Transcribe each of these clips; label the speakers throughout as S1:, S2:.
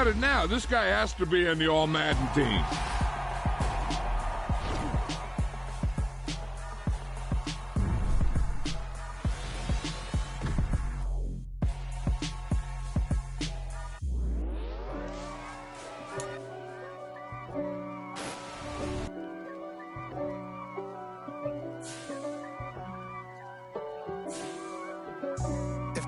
S1: at it now. This guy has to be in the All-Madden team.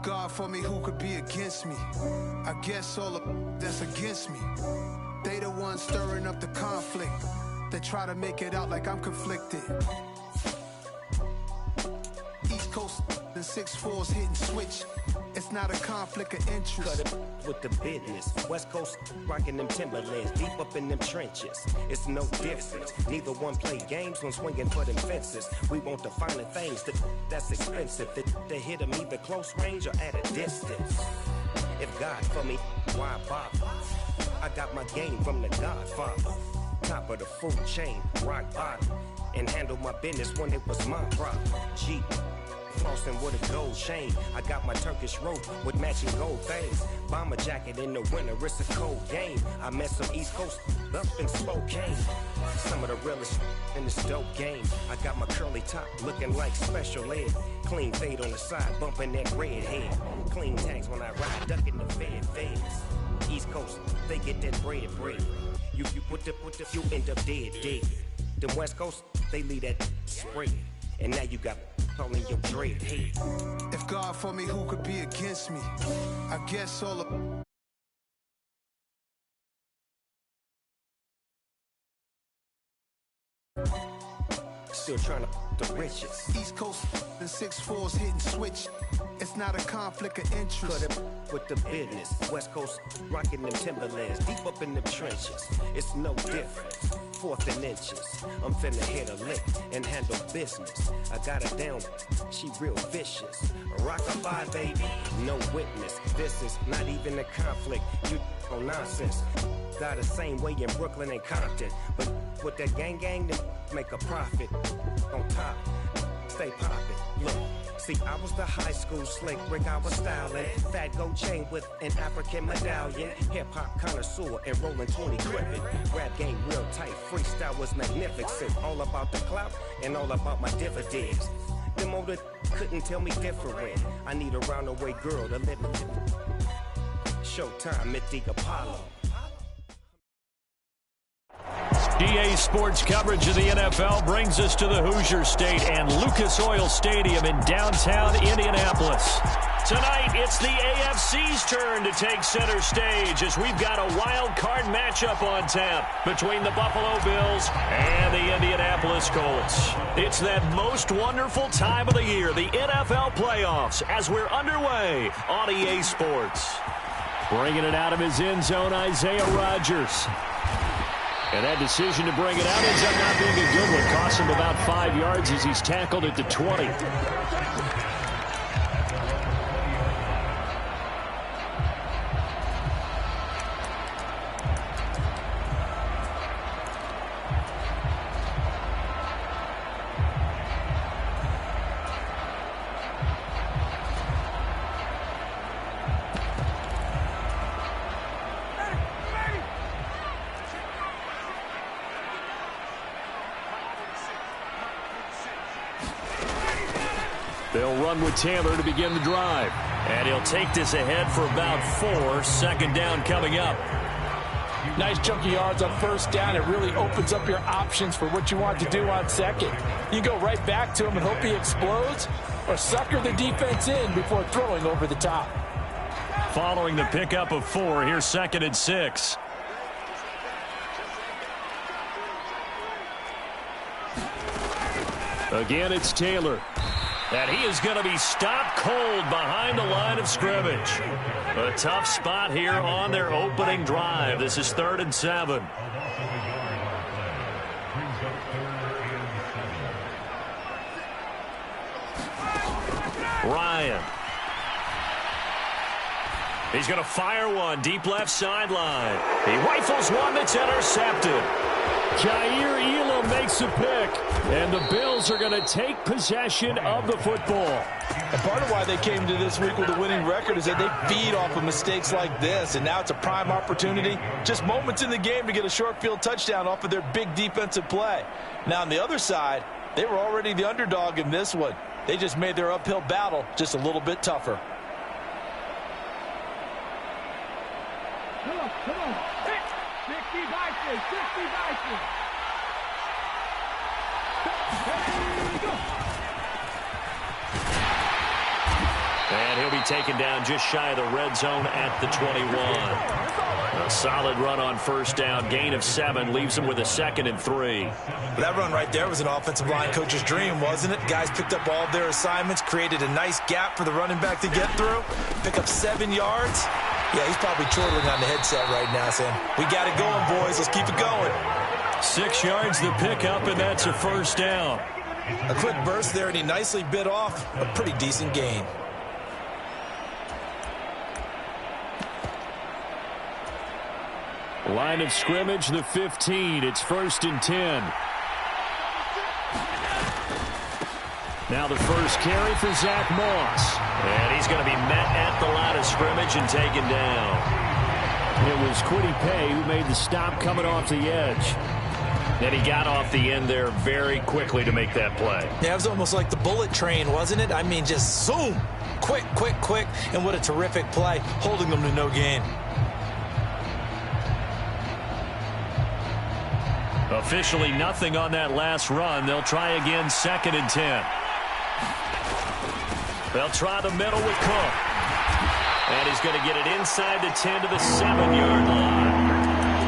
S2: God for me, who could be against me? I guess all of that's against me. They the ones stirring up the conflict. They try to make it out like I'm conflicted. East Coast and 6'4's hitting switch. It's not a conflict of interest.
S3: Cut it with the business. West Coast rocking them Timberlands, deep up in them trenches. It's no difference. Neither one play games when swinging for them fences. We want the finer things that's expensive. They hit them either close range or at a distance. If God for me, why bother? I got my game from the Godfather. Top of the food chain, rock bottom. And handle my business when it was my problem. G. Flossing with a gold chain. I got my Turkish rope with matching gold things. Bomber jacket in the winter, it's a cold game. I met some East Coast up in Spokane. Some of the realest in this dope game. I got my curly top looking like special ed. Clean fade on the side, bumping that red head. Clean tags when I ride, ducking the feds. East Coast, they get that bread. You end up dead. Them West Coast, they leave that spread. And now you got calling your dread head.
S2: If God for me, who could be against me? I guess all of
S3: still trying to the riches.
S2: East Coast and 6'4's hitting switch. It's not a conflict of interest.
S3: Cut it with the business. West Coast rocking them Timberlands, deep up in them trenches. It's no difference. Fourth and inches. I'm finna hit a lick and handle business. I got her down, she real vicious. Rock-a-bye, baby, no witness. This is not even a conflict. You on nonsense. Got the same way in Brooklyn and Compton. But with that gang, then make a profit. On top, stay poppin'. Look. See, I was the high school slick Rick, I was styling. Fat gold chain with an African medallion. Hip-hop connoisseur and rolling 20 crippin'. Rap game real tight, freestyle was magnificent. All about the clout and all about my dividends. Them older couldn't tell me different. I need a roundaway girl to live with. Showtime, Mythic Apollo.
S4: EA Sports coverage of the NFL brings us to the Hoosier State and Lucas Oil Stadium in downtown Indianapolis. Tonight, it's the AFC's turn to take center stage as we've got a wild card matchup on tap between the Buffalo Bills and the Indianapolis Colts. It's that most wonderful time of the year, the NFL playoffs, as we're underway on EA Sports. Bringing it out of his end zone, Isaiah Rodgers. And that decision to bring it out ends up not being a good one. Cost him about 5 yards as he's tackled at the 20. They'll run with Taylor to begin the drive. And he'll take this ahead for about 4. Second down coming up.
S5: Nice chunky yards on first down. It really opens up your options for what you want to do on second. You go right back to him and hope he explodes, or sucker the defense in before throwing over the top.
S4: Following the pickup of 4, here's 2nd and 6. Again, it's Taylor. And he is going to be stopped cold behind the line of scrimmage. A tough spot here on their opening drive. This is 3rd and 7. Ryan. He's going to fire one deep left sideline. He rifles one that's intercepted. Jair Elam makes a pick, and the Bills are going to take possession of the football.
S5: And part of why they came to this week with a winning record is that they feed off of mistakes like this, and now it's a prime opportunity, just moments in the game to get a short field touchdown off of their big defensive play. Now on the other side, they were already the underdog in this one. They just made their uphill battle just a little bit tougher.
S6: Come on. 60 Vikings, 60 Vikings.
S4: And he'll be taken down just shy of the red zone at the 21. A solid run on first down. Gain of 7 leaves him with a 2nd and 3.
S5: That run right there was an offensive line coach's dream, wasn't it? Guys picked up all of their assignments, created a nice gap for the running back to get through, pick up 7 yards. Yeah, he's probably chortling on the headset right now saying, we got it going, boys. Let's keep it going.
S4: 6 yards the pickup, and that's a first down.
S5: A quick burst there, and he nicely bit off a pretty decent gain.
S4: Line of scrimmage, the 15. It's 1st and 10. Now the first carry for Zach Moss. And he's going to be met at the line of scrimmage and taken down. It was Kwity Paye who made the stop coming off the edge. And he got off the end there very quickly to make that play.
S5: Yeah, it was almost like the bullet train, wasn't it? I mean, just zoom. Quick. And what a terrific play, holding them to no gain.
S4: Officially nothing on that last run. They'll try again, 2nd and 10. They'll try the middle with Cook. And he's going to get it inside the 10 to the 7-yard line.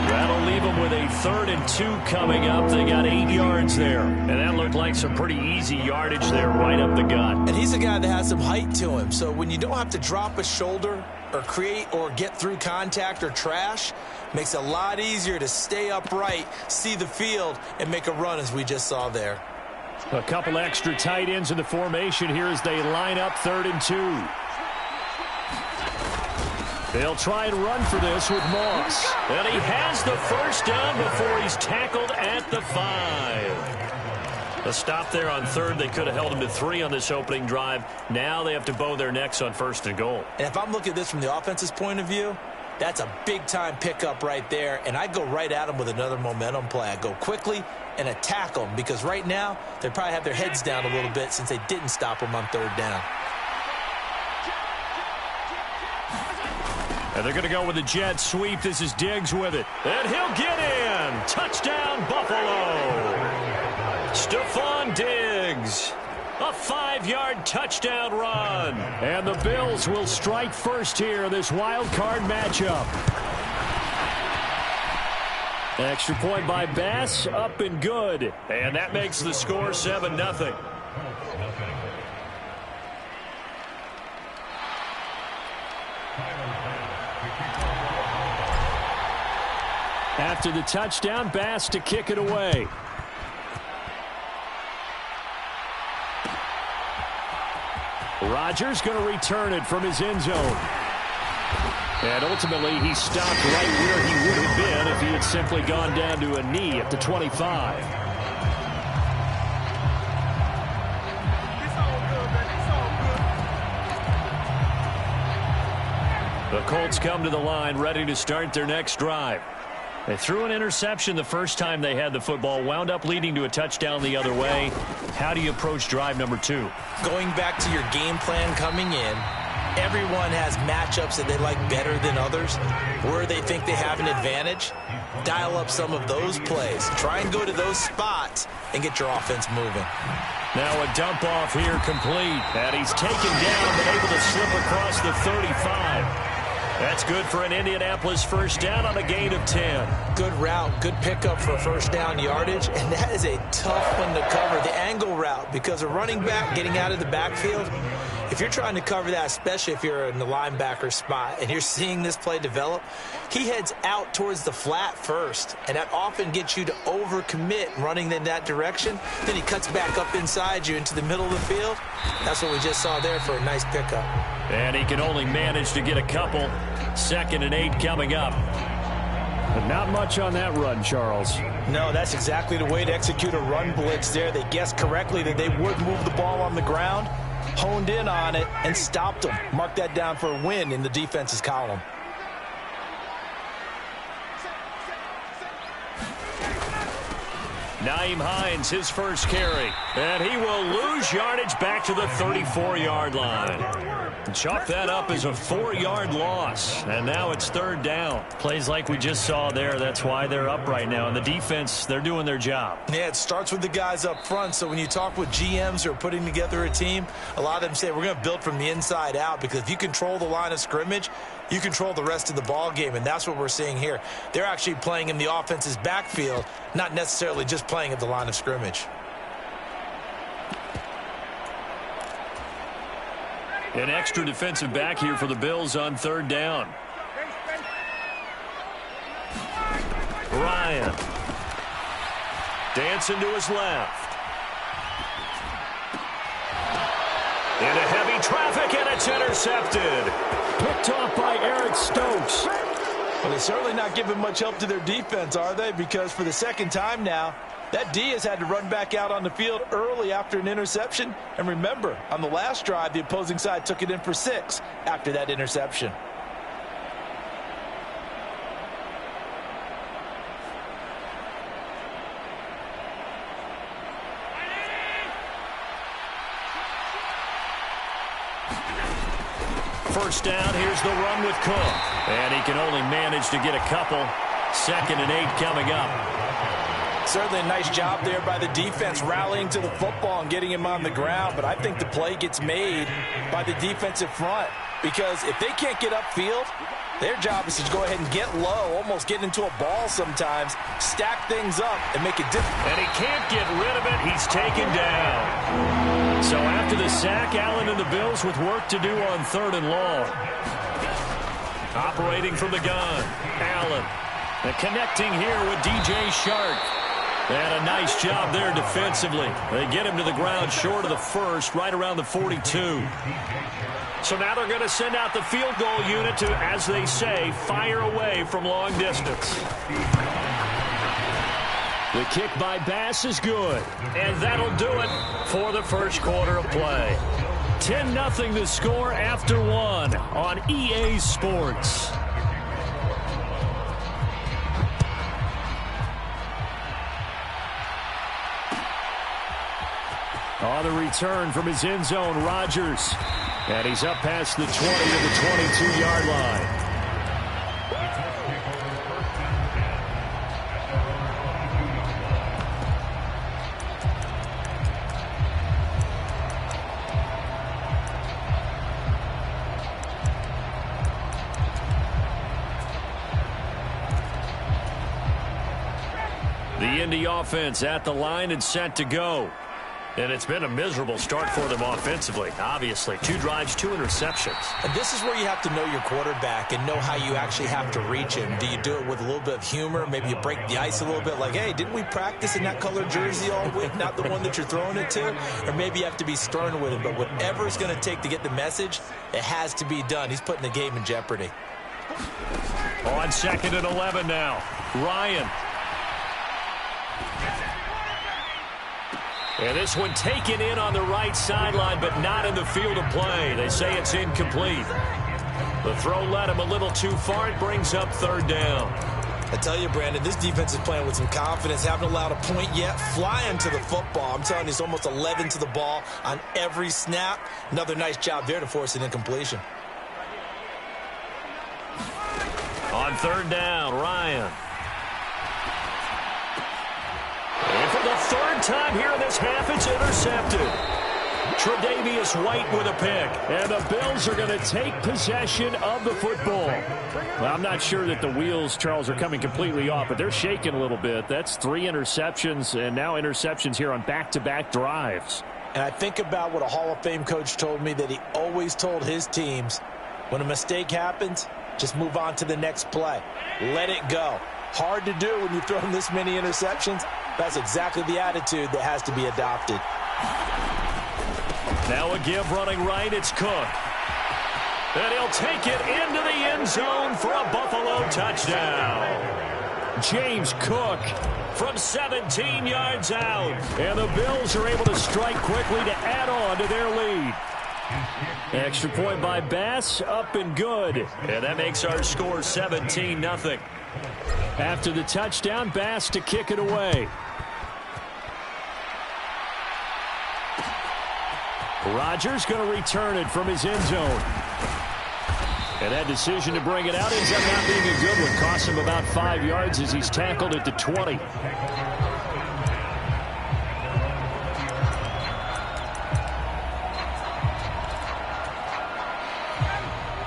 S4: That'll leave them with a 3rd and 2 coming up. They got 8 yards there. And that looked like some pretty easy yardage there right up the gut.
S5: And he's a guy that has some height to him. So when you don't have to drop a shoulder or create or get through contact or trash, makes it a lot easier to stay upright, see the field, and make a run as we just saw there.
S4: A couple extra tight ends in the formation here as they line up 3rd and 2. They'll try and run for this with Moss. And he has the first down before he's tackled at the 5. A stop there on 3rd. They could have held him to 3 on this opening drive. Now they have to bow their necks on 1st and goal.
S5: And if I'm looking at this from the offense's point of view, that's a big-time pickup right there, and I go right at them with another momentum play. I go quickly and attack them because right now they probably have their heads down a little bit since they didn't stop them on 3rd down.
S4: And they're going to go with a jet sweep. This is Diggs with it. And he'll get in. Touchdown, Buffalo. Stephon Diggs. A 5-yard touchdown run. And the Bills will strike first here in this wild card matchup. Extra point by Bass, up and good. And that makes the score 7-0. After the touchdown, Bass to kick it away. Rodgers going to return it from his end zone. And ultimately, he stopped right where he would have been if he had simply gone down to a knee at the 25. The Colts come to the line ready to start their next drive. They threw an interception the first time they had the football, wound up leading to a touchdown the other way. How do you approach drive number 2?
S5: Going back to your game plan coming in, everyone has matchups that they like better than others. Where they think they have an advantage, dial up some of those plays. Try and go to those spots and get your offense moving.
S4: Now a dump off here complete. And he's taken down but able to slip across the 35. That's good for an Indianapolis first down on a gain of 10.
S5: Good route, good pickup for first down yardage, and that is a tough one to cover, the angle route, because a running back getting out of the backfield, if you're trying to cover that, especially if you're in the linebacker spot and you're seeing this play develop, he heads out towards the flat first, and that often gets you to overcommit running in that direction. Then he cuts back up inside you into the middle of the field. That's what we just saw there for a nice pickup.
S4: And he can only manage to get a couple. 2nd and 8 coming up. But not much on that run, Charles.
S5: No, that's exactly the way to execute a run blitz there. They guessed correctly that they would move the ball on the ground, honed in on it, and stopped them. Mark that down for a win in the defense's column.
S4: Nyheim Hines, his first carry. And he will lose yardage back to the 34-yard line. Chalk that up as a 4-yard loss. And now it's third down. Plays like we just saw there. That's why they're up right now. And the defense, they're doing their job.
S5: Yeah, it starts with the guys up front. So when you talk with GMs who are putting together a team, a lot of them say we're going to build from the inside out, because if you control the line of scrimmage, you control the rest of the ball game, and that's what we're seeing here. They're actually playing in the offense's backfield, not necessarily just playing at the line of scrimmage.
S4: An extra defensive back here for the Bills on third down. Ryan. Dancing to his left. Into heavy traffic, and it's intercepted. Picked off by Eric Stokes.
S5: Well, they're certainly not giving much help to their defense, are they? Because for the second time now, that D has had to run back out on the field early after an interception. And remember, on the last drive, the opposing side took it in for 6 after that interception.
S4: First down, here's the run with Cook. And he can only manage to get a couple. 2nd and 8 coming up.
S5: Certainly a nice job there by the defense rallying to the football and getting him on the ground. But I think the play gets made by the defensive front, because if they can't get upfield, their job is to go ahead and get low, almost get into a ball sometimes, stack things up, and make it difficult.
S4: And he can't get rid of it. He's taken down. So after the sack, Allen and the Bills with work to do on 3rd and long. Operating from the gun, Allen. And connecting here with DJ Shark. And a nice job there defensively. They get him to the ground short of the first, right around the 42. So now they're going to send out the field goal unit to, as they say, fire away from long distance. The kick by Bass is good. And that'll do it for the first quarter of play. 10-0 the score after 1 on EA Sports. On the return from his end zone, Rodgers. And he's up past the 20 to the 22-yard line. The Indy offense at the line and set to go. And it's been a miserable start for them offensively, obviously. 2 drives, 2 interceptions.
S5: And this is where you have to know your quarterback and know how you actually have to reach him. Do you do it with a little bit of humor? Maybe you break the ice a little bit, like, hey, didn't we practice in that colored jersey all week, not the one that you're throwing it to? Or maybe you have to be stern with him. But whatever it's going to take to get the message, it has to be done. He's putting the game in jeopardy.
S4: On 2nd and 11 now, Ryan. And this one taken in on the right sideline, but not in the field of play. They say it's incomplete. The throw led him a little too far. It brings up 3rd down.
S5: I tell you, Brandon, this defense is playing with some confidence. Haven't allowed a point yet. Flying to the football. I'm telling you, it's almost 11 to the ball on every snap. Another nice job there to force an incompletion.
S4: On 3rd down, Ryan. And for the 3rd time here in this half, it's intercepted. Tre'Davious White with a pick. And the Bills are going to take possession of the football. Well, I'm not sure that the wheels, Charles, are coming completely off, but they're shaking a little bit. That's 3 interceptions, and now interceptions here on back-to-back drives.
S5: And I think about what a Hall of Fame coach told me, that he always told his teams, when a mistake happens, just move on to the next play. Let it go. Hard to do when you've thrown this many interceptions. That's exactly the attitude that has to be adopted.
S4: Now a give running right, it's Cook. And he'll take it into the end zone for a Buffalo touchdown. James Cook from 17 yards out. And the Bills are able to strike quickly to add on to their lead. Extra point by Bass, up and good. And that makes our score 17-0. After the touchdown, Bass to kick it away. Rodgers going to return it from his end zone. And that decision to bring it out ends up not being a good one. Costs him about 5 yards as he's tackled at the 20.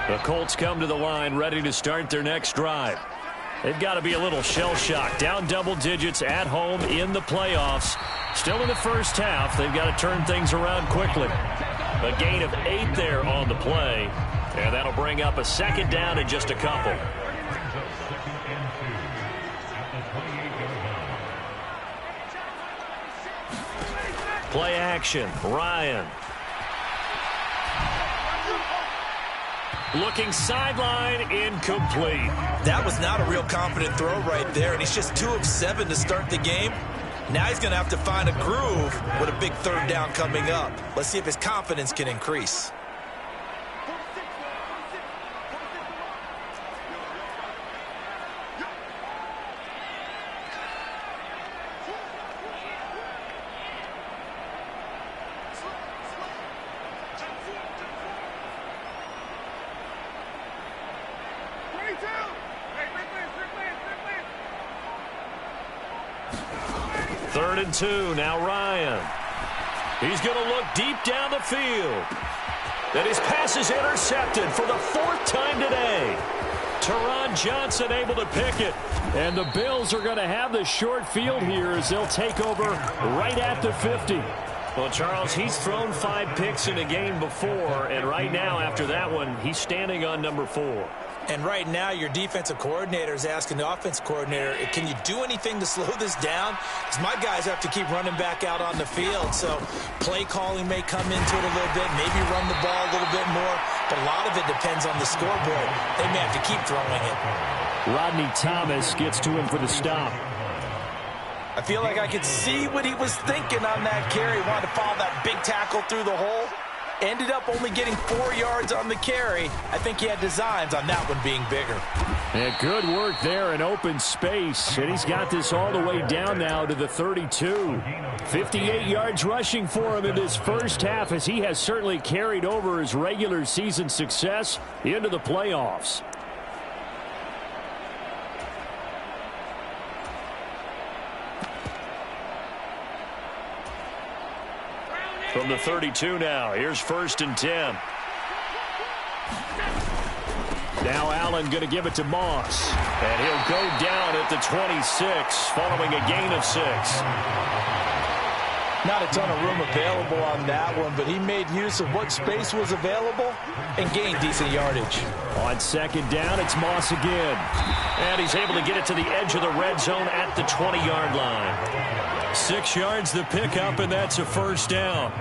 S4: The Colts come to the line ready to start their next drive. They've got to be a little shell-shocked. Down double digits at home in the playoffs. Still in the first half. They've got to turn things around quickly. A gain of 8 there on the play. And that'll bring up a second down in just a couple. Play action. Ryan. Looking sideline, incomplete.
S7: That was not a real confident throw right there, and he's just 2 of 7 to start the game. Now he's going to have to find a groove with a big third down coming up. Let's see if his confidence can increase.
S4: Third and 2, now Ryan. He's going to look deep down the field. And his pass is intercepted for the 4th time today. Teron Johnson able to pick it. And the Bills are going to have the short field here as they'll take over right at the 50. Well, Charles, he's thrown 5 picks in a game before, and right now after that one, he's standing on number 4.
S7: And right now, your defensive coordinator is asking the offensive coordinator, can you do anything to slow this down? Because my guys have to keep running back out on the field. So play calling may come into it a little bit, maybe run the ball a little bit more. But a lot of it depends on the scoreboard. They may have to keep throwing it.
S4: Rodney Thomas gets to him for the stop.
S7: I feel like I could see what he was thinking on that carry. Wanted to follow that big tackle through the hole. Ended up only getting 4 yards on the carry. I think he had designs on that one being bigger.
S4: And good work there in open space. And he's got this all the way down now to the 32. 58 yards rushing for him in this first half as he has certainly carried over his regular season success into the playoffs. From the 32 now, here's 1st and 10. Now Allen going to give it to Moss. And he'll go down at the 26 following a gain of 6.
S5: Not a ton of room available on that one, but he made use of what space was available and gained decent yardage.
S4: On 2nd down, it's Moss again. And he's able to get it to the edge of the red zone at the 20-yard line. 6 yards the pickup, and that's a 1st down.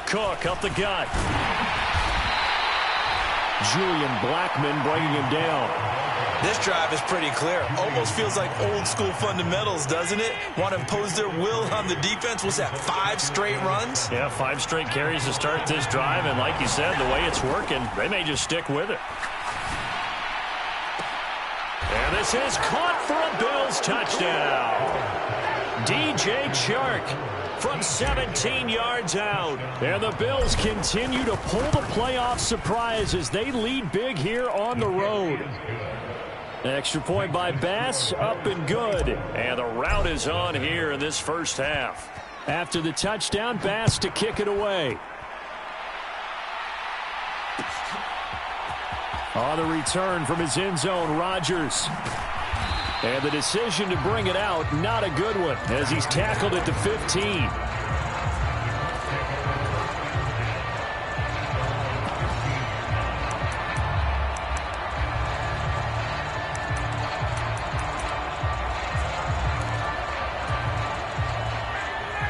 S4: Cook up the gut. Julian Blackman bringing him down.
S7: This drive is pretty clear. Almost feels like old school fundamentals, doesn't it? Want to impose their will on the defense. What's that, 5 straight runs?
S4: Yeah, 5 straight carries to start this drive. And like you said, the way it's working, they may just stick with it. And this is caught for a Bills touchdown. DJ Chark from 17 yards out. And the Bills continue to pull the playoff surprise as they lead big here on the road. Extra point by Bass, up and good. And the route is on here in this first half. After the touchdown, Bass to kick it away. On the return from his end zone, Rodgers. And the decision to bring it out, not a good one, as he's tackled at the 15.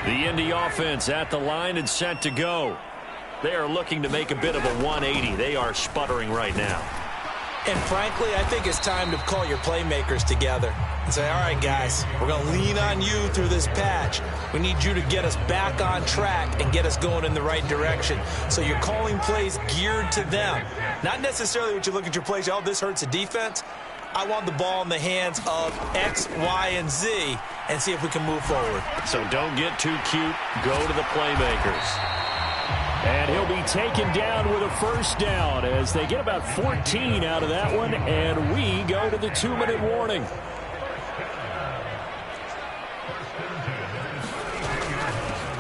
S4: The Indy offense at the line and set to go. They are looking to make a bit of a 180. They are sputtering right now.
S7: And frankly, I think it's time to call your playmakers together and say, all right, guys, we're going to lean on you through this patch. We need you to get us back on track and get us going in the right direction. So you're calling plays geared to them. Not necessarily what you look at your plays, oh, this hurts the defense. I want the ball in the hands of X, Y, and Z and see if we can move forward.
S4: So don't get too cute. Go to the playmakers. And he'll be taken down with a first down as they get about 14 out of that one, and we go to the 2-minute warning.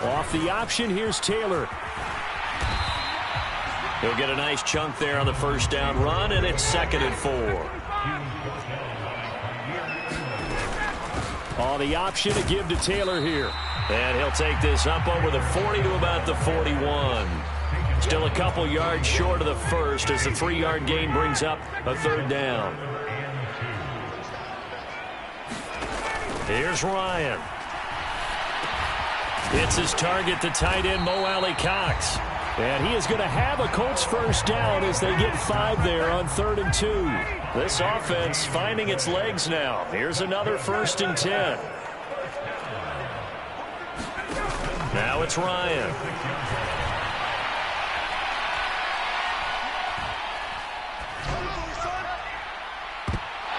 S4: Off the option, here's Taylor. He'll get a nice chunk there on the first down run, and it's 2nd and 4. On the option, a give to Taylor here. And he'll take this up over the 40 to about the 41. Still a couple yards short of the first as the 3-yard gain brings up a 3rd down. Here's Ryan. It's his target, the tight end, Mo Alley-Cox. And he is going to have a Colts first down as they get 5 there on 3rd and 2. This offense finding its legs now. Here's another 1st and 10. Now it's Ryan.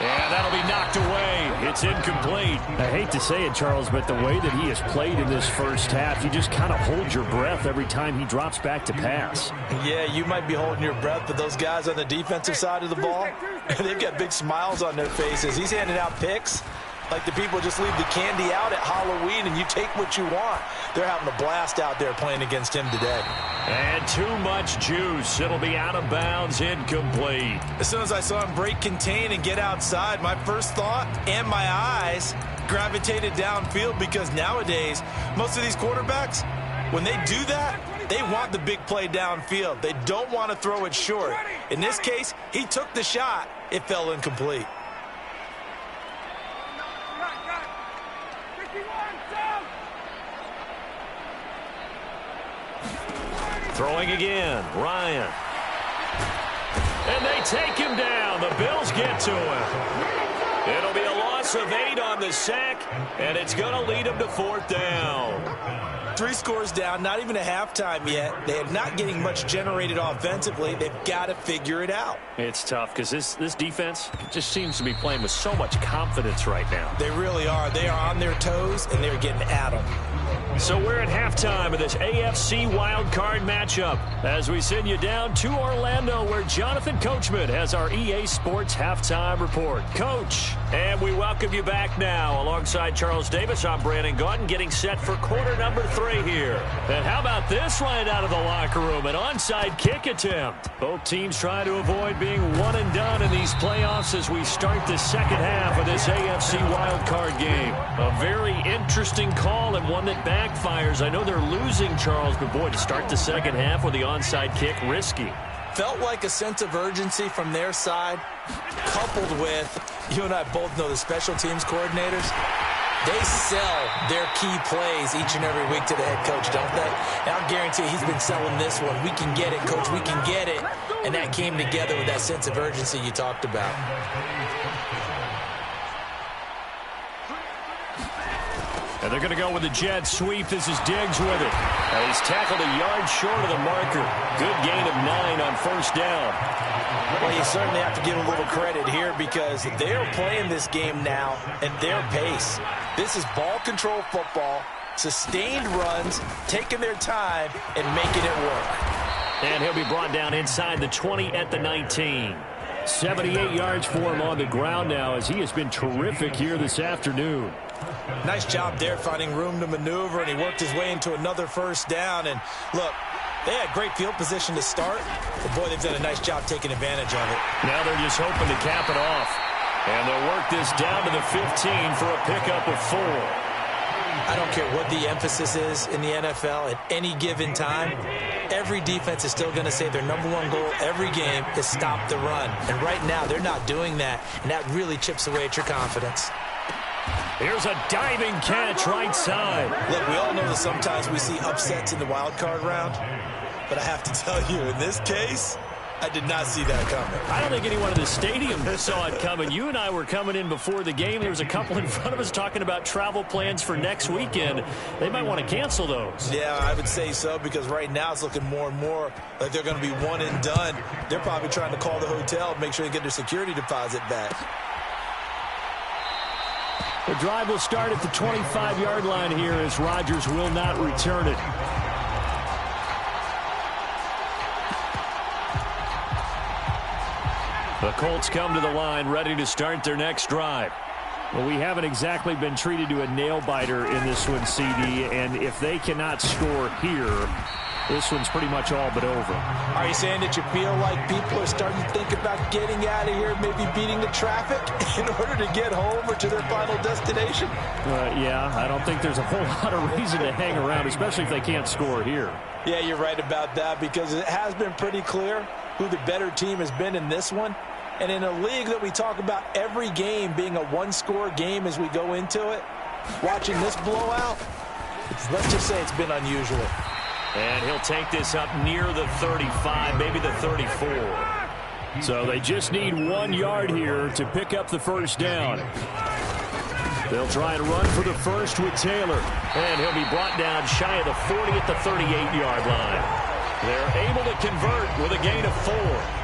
S4: And that'll be knocked away. It's incomplete.
S8: I hate to say it, Charles, but the way that he has played in this first half, you just kind of hold your breath every time he drops back to pass.
S7: Yeah, you might be holding your breath, but those guys on the defensive side of the ball, they've got big smiles on their faces. He's handing out picks like the people just leave the candy out at Halloween and you take what you want. They're having a blast out there playing against him today.
S4: And too much juice. It'll be out of bounds, incomplete.
S7: As soon as I saw him break contain and get outside, my first thought and my eyes gravitated downfield, because nowadays, most of these quarterbacks, when they do that, they want the big play downfield. They don't want to throw it short. In this case, he took the shot. It fell incomplete.
S4: Throwing again, Ryan. And they take him down. The Bills get to him. It'll be a loss of 8 on the sack, and it's going to lead him to 4th down.
S7: 3 scores down, not even a halftime yet. They are not getting much generated offensively. They've got to figure it out.
S4: It's tough because this defense just seems to be playing with so much confidence right now.
S7: They really are. They are on their toes, and they're getting at them.
S4: So we're at halftime of this AFC wildcard matchup as we send you down to Orlando, where Jonathan Coachman has our EA Sports halftime report. Coach, and we welcome you back now. Alongside Charles Davis, I'm Brandon Gaudin, getting set for quarter number 3 here. And how about this right out of the locker room? An onside kick attempt. Both teams trying to avoid being one and done in these playoffs as we start the second half of this AFC wildcard game. A very interesting call and one that backfires. I know they're losing, Charles, but boy, to start the second half with the onside kick, risky.
S7: Felt like a sense of urgency from their side, coupled with, you and I both know the special teams coordinators, they sell their key plays each and every week to the head coach, don't they? And I'll guarantee you he's been selling this one. We can get it, coach, we can get it. And that came together with that sense of urgency you talked about.
S4: And they're going to go with the jet sweep. This is Diggs with it. He's tackled a yard short of the marker. Good gain of 9 on first down.
S7: Well, you certainly have to give a little credit here because they're playing this game now at their pace. This is ball control football, sustained runs, taking their time, and making it work.
S4: And he'll be brought down inside the 20 at the 19.
S8: 78 yards for him on the ground now as he has been terrific here this afternoon.
S7: Nice job there finding room to maneuver, and he worked his way into another first down. And look, they had great field position to start, but boy, they've done a nice job taking advantage of it.
S4: Now they're just hoping to cap it off. And they'll work this down to the 15 for a pickup of 4.
S7: I don't care what the emphasis is in the NFL at any given time. Every defense is still going to say their #1 goal every game is stop the run. And right now, they're not doing that, and that really chips away at your confidence.
S4: Here's a diving catch right side.
S7: Look, we all know that sometimes we see upsets in the wild card round. But I have to tell you, in this case, I did not see that coming.
S8: I don't think anyone in the stadium saw it coming. You and I were coming in before the game. There was a couple in front of us talking about travel plans for next weekend. They might want to cancel those.
S7: Yeah, I would say so, because right now it's looking more and more like they're going to be one and done. They're probably trying to call the hotel and make sure they get their security deposit back.
S8: The drive will start at the 25-yard line here as Rodgers will not return it. The Colts come to the line ready to start their next drive. Well, we haven't exactly been treated to a nail-biter in this one, CD, and if they cannot score here, this one's pretty much all but over.
S7: Are you saying that you feel like people are starting to think about getting out of here, maybe beating the traffic in order to get home or to their final destination?
S8: Yeah, I don't think there's a whole lot of reason to hang around, especially if they can't score here.
S7: Yeah, you're right about that, because it has been pretty clear who the better team has been in this one. And in a league that we talk about every game being a one-score game as we go into it, watching this blowout, let's just say it's been unusual.
S8: And he'll take this up near the 35, maybe the 34. So they just need 1 yard here to pick up the first down. They'll try and run for the first with Taylor. And he'll be brought down shy of the 40 at the 38-yard line. They're able to convert with a gain of 4.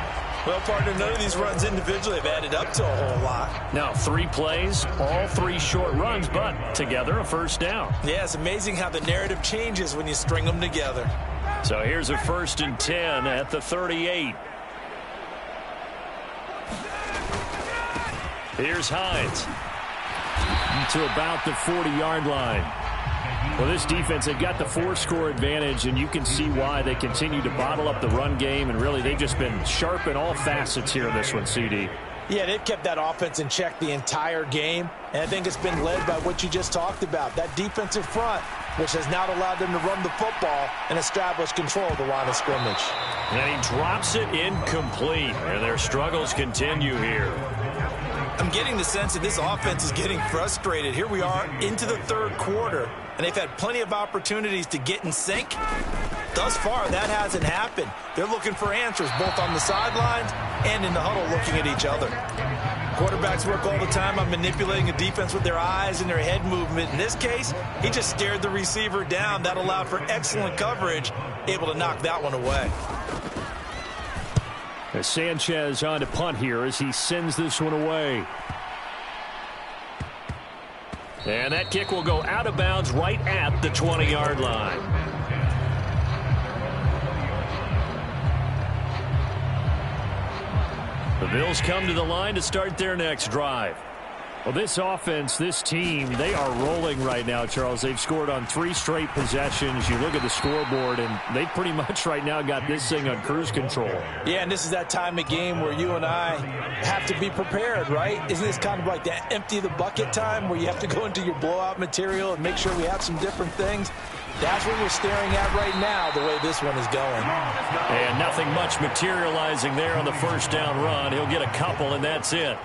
S7: Well, partner, none of these runs individually have added up to a whole lot.
S8: Now, 3 plays, all 3 short runs, but together a first down.
S7: Yeah, it's amazing how the narrative changes when you string them together.
S8: So here's a 1st and 10 at the 38. Here's Hines to about the 40-yard line. Well, this defense, they've got the 4-score advantage, and you can see why they continue to bottle up the run game, and really they've just been sharp in all facets here in this one, CD.
S7: Yeah, they've kept that offense in check the entire game, and I think it's been led by what you just talked about, that defensive front, which has now allowed them to run the football and establish control of the line of scrimmage.
S8: And he drops it incomplete, and their struggles continue here.
S7: I'm getting the sense that this offense is getting frustrated. Here we are into the 3rd quarter, and they've had plenty of opportunities to get in sync. Thus far, that hasn't happened. They're looking for answers both on the sidelines and in the huddle looking at each other. Quarterbacks work all the time on manipulating a defense with their eyes and their head movement. In this case, he just stared the receiver down. That allowed for excellent coverage, able to knock that one away.
S8: As Sanchez on to punt here as he sends this one away. And that kick will go out of bounds right at the 20-yard line. The Bills come to the line to start their next drive. Well, this offense, this team, they are rolling right now, Charles. They've scored on 3 straight possessions. You look at the scoreboard, and they pretty much right now got this thing on cruise control.
S7: Yeah, and this is that time of game where you and I have to be prepared, right? Isn't this kind of like that empty the bucket time where you have to go into your blowout material and make sure we have some different things? That's what we're staring at right now, the way this one is going.
S8: And nothing much materializing there on the first down run. He'll get a couple, and that's it.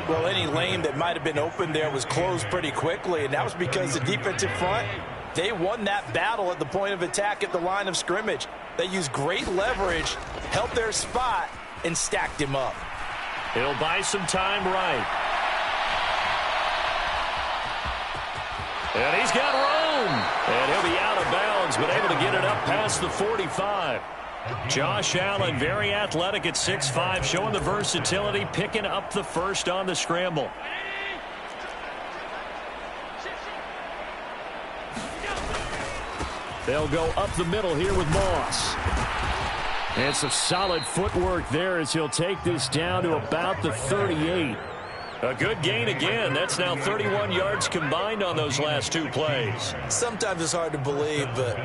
S7: Well, any lane that might have been open there was closed pretty quickly, and that was because the defensive front, they won that battle at the point of attack at the line of scrimmage. They used great leverage, held their spot, and stacked him up.
S8: He'll buy some time right. And he's got room. And he'll be out of bounds, but able to get it up past the 45. Josh Allen, very athletic at 6'5", showing the versatility, picking up the first on the scramble. They'll go up the middle here with Moss. And some solid footwork there as he'll take this down to about the 38. A good gain again. That's now 31 yards combined on those last 2 plays.
S7: Sometimes it's hard to believe, but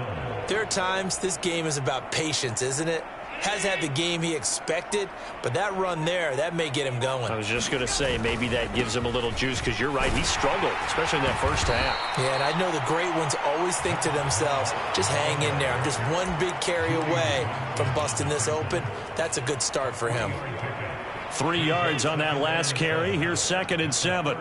S7: there are times this game is about patience, isn't it? Has had the game he expected, but that run there, that may get him going.
S8: I was just going to say, maybe that gives him a little juice, because you're right, he struggled, especially in that first half.
S7: Yeah, and I know the great ones always think to themselves, just hang in there. I'm just one big carry away from busting this open. That's a good start for him.
S8: 3 yards on that last carry. Here's 2nd and 7.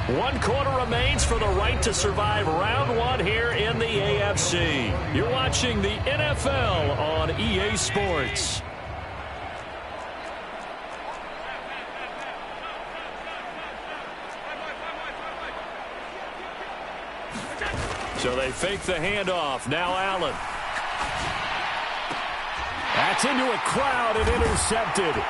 S8: 1 quarter remains for the right to survive round 1 here in the AFC. You're watching the NFL on EA Sports. So they fake the handoff. Now Allen. That's into a crowd and intercepted.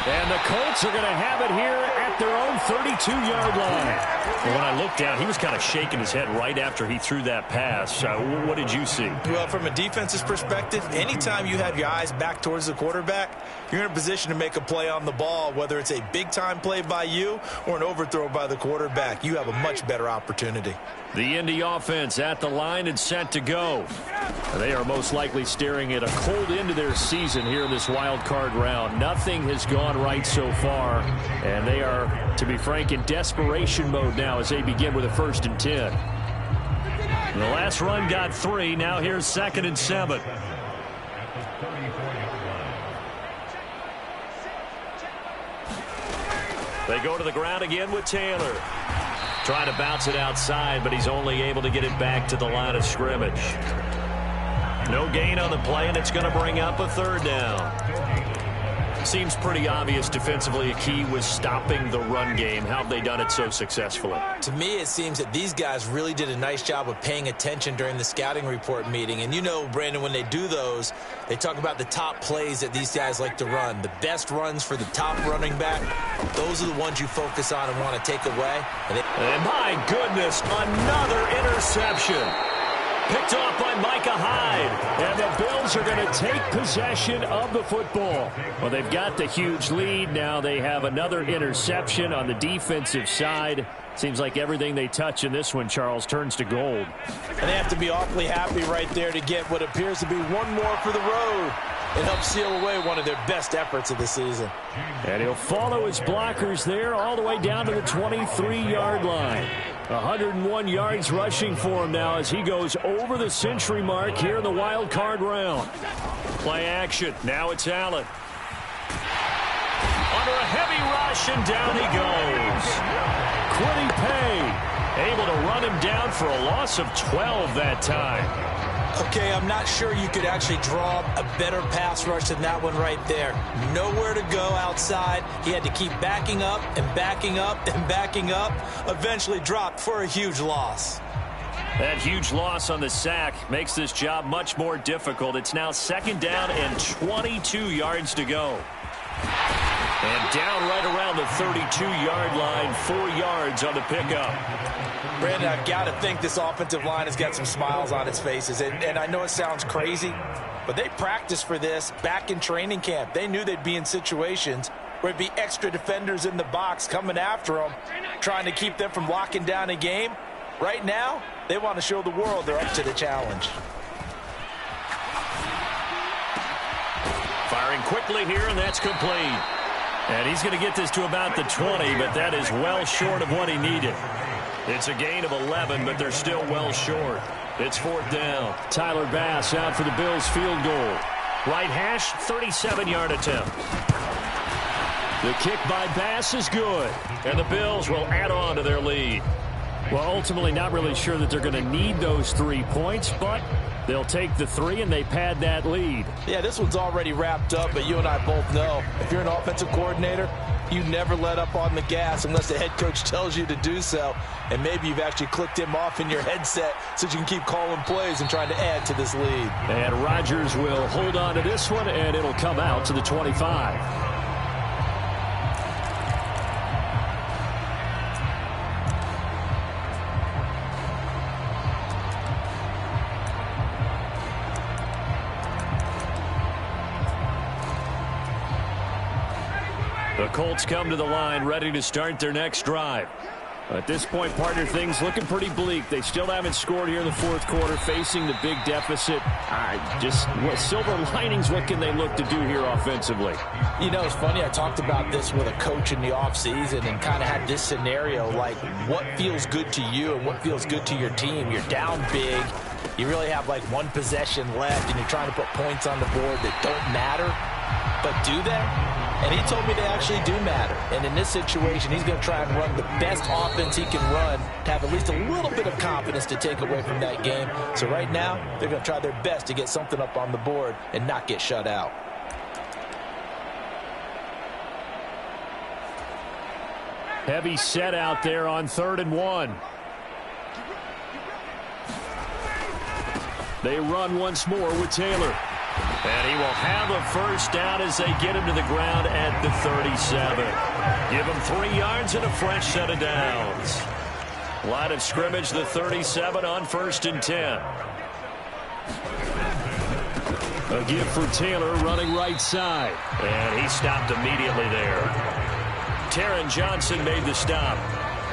S8: And the Colts are going to have it here at their own 32-yard line. Well, when I looked down, he was kind of shaking his head right after he threw that pass. What did you see?
S7: Well, from a defense's perspective, anytime you have your eyes back towards the quarterback, you're in a position to make a play on the ball, whether it's a big-time play by you or an overthrow by the quarterback. You have a much better opportunity.
S8: The Indy offense at the line and set to go. They are most likely staring at a cold end to their season here in this wild card round. Nothing has gone right so far, and they are, to be frank, in desperation mode now as they begin with a 1st and 10. The last run got 3. Now here's 2nd and 7. They go to the ground again with Taylor. Trying to bounce it outside, but he's only able to get it back to the line of scrimmage. No gain on the play, and it's going to bring up a 3rd down. Seems pretty obvious defensively a key was stopping the run game. How have they done it so successfully?
S7: To me, it seems that these guys really did a nice job of paying attention during the scouting report meeting. And you know, Brandon, when they do those, they talk about the top plays that these guys like to run. The best runs for the top running back, those are the ones you focus on and want to take away.
S8: And my goodness, another interception. Picked off by Micah Hyde. And the Bills are going to take possession of the football. Well, they've got the huge lead. Now they have another interception on the defensive side. Seems like everything they touch in this one, Charles, turns to gold.
S7: And they have to be awfully happy right there to get what appears to be one more for the road. It helps seal away one of their best efforts of the season.
S8: And he'll follow his blockers there all the way down to the 23-yard line. 101 yards rushing for him now as he goes over the century mark here in the wild card round. Play action. Now it's Allen. Under a heavy rush, and down he goes. Quiddy Pay able to run him down for a loss of 12 that time.
S7: Okay, I'm not sure you could actually draw a better pass rush than that one right there. Nowhere to go outside. He had to keep backing up and backing up and backing up. Eventually dropped for a huge loss.
S8: That huge loss on the sack makes this job much more difficult. It's now 2nd down and 22 yards to go. And down right around the 32-yard line, 4 yards on the pickup.
S7: Brandon, I've got to think this offensive line has got some smiles on its faces. And I know it sounds crazy, but they practiced for this back in training camp. They knew they'd be in situations where it'd be extra defenders in the box coming after them, trying to keep them from locking down a game. Right now, they want to show the world they're up to the challenge.
S8: Firing quickly here, and that's complete. And he's going to get this to about the 20, but that is well short of what he needed. It's a gain of 11, but they're still well short. It's 4th down. Tyler Bass out for the Bills field goal. Right hash, 37-yard attempt. The kick by Bass is good, and the Bills will add on to their lead. Well, ultimately not really sure that they're going to need those 3 points, but they'll take the 3 and they pad that lead.
S7: Yeah, this one's already wrapped up, but you and I both know if you're an offensive coordinator, you never let up on the gas unless the head coach tells you to do so. And maybe you've actually clicked him off in your headset so you can keep calling plays and trying to add to this lead.
S8: And Rodgers will hold on to this one, and it'll come out to the 25. The Colts come to the line ready to start their next drive. At this point, partner, things looking pretty bleak. They still haven't scored here in the 4th quarter, facing the big deficit. What silver linings, what can they look to do here offensively?
S7: You know, it's funny. I talked about this with a coach in the offseason and kind of had this scenario, like what feels good to you and what feels good to your team. You're down big. You really have like 1 possession left, and you're trying to put points on the board that don't matter. But do they?
S5: And he told me they actually do matter. And in this situation, he's going to try and run the best offense he can run to have at least a little bit of confidence to take away from that game. So right now, they're going to try their best to get something up on the board and not get shut out.
S8: Heavy set out there on 3rd and 1. They run once more with Taylor. And he will have a first down as they get him to the ground at the 37. Give him 3 yards and a fresh set of downs. Line of scrimmage, the 37 on 1st and 10. A give for Taylor running right side. And he stopped immediately there. Taron Johnson made the stop.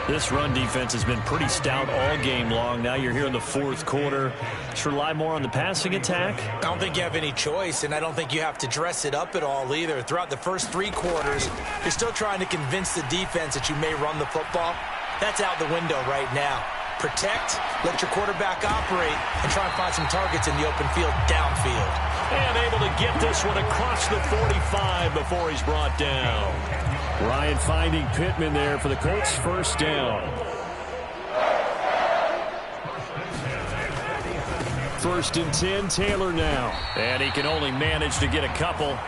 S8: This run defense has been pretty stout all game long. Now you're here in the 4th quarter. Just rely more on the passing attack?
S5: I don't think you have any choice, and I don't think you have to dress it up at all either. Throughout the first 3 quarters, you're still trying to convince the defense that you may run the football. That's out the window right now. Protect, let your quarterback operate, and try and find some targets in the open field downfield.
S8: And able to get this one across the 45 before he's brought down. Ryan finding Pittman there for the Colts' first down. 1st and 10, Taylor now. And he can only manage to get a couple